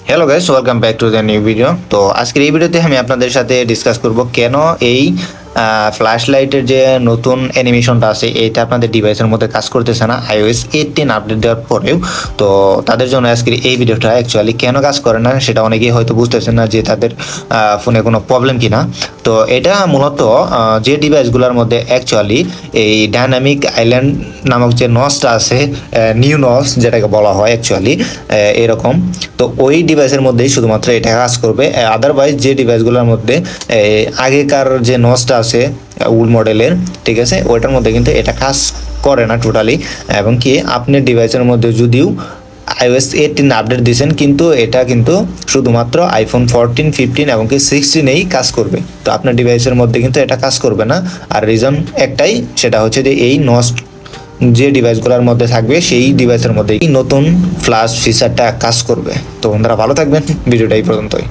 Hello guys, welcome back to the new video. তো আজকের এই ভিডিওতে আমি আপনাদের সাথে ডিসকাস করব কেন এই ফ্ল্যাশ লাইটের যে নতুন অ্যানিমেশনটা আছে এইটা আপনাদের ডিভাইসের মধ্যে কাজ করতেছে না iOS 18 আপডেট দেওয়ার পরেও। তো তাদের জন্য আজকের এই ভিডিওটা অ্যাকচুয়ালি কেন কাজ করে না সেটা অনেকেই হয়তো বুঝতেছেন না যে তাদের ফোনে কোনো প্রবলেম কিনা। তো এটা মূলত যে ডিভাইসগুলোর মধ্যে অ্যাকচুয়ালি এই ডাইনামিক আইল্যান্ড নামক যে নসটা আছে, নিউ নস যেটাকে বলা হয় অ্যাকচুয়ালি এরকম, তো ওই ডিভাইসের মধ্যেই শুধুমাত্র এটা কাজ করবে। আদারওয়াইজ যে ডিভাইসগুলোর মধ্যে আগেকার যে নসটা আছে ওল্ড মডেলের, ঠিক আছে, ওইটার মধ্যে কিন্তু এটা কাজ করে না টোটালি। এবং কি আপনার ডিভাইসের মধ্যে যদিও iOS 18 আপডেট দিয়েছেন, কিন্তু এটা কিন্তু শুধুমাত্র আইফোন 14, 15 এবং কি 16এই কাজ করবে। তো আপনার ডিভাইসের মধ্যে কিন্তু এটা কাজ করবে না। আর রিজন একটাই, সেটা হচ্ছে যে এই নস যে ডিভাইসগুলোর মধ্যে থাকবে সেই ডিভাইসের মধ্যে এই নতুন ফ্ল্যাশ ফিচারটা কাজ করবে। তো বন্ধুরা ভালো থাকবেন, ভিডিওটা এই পর্যন্তই।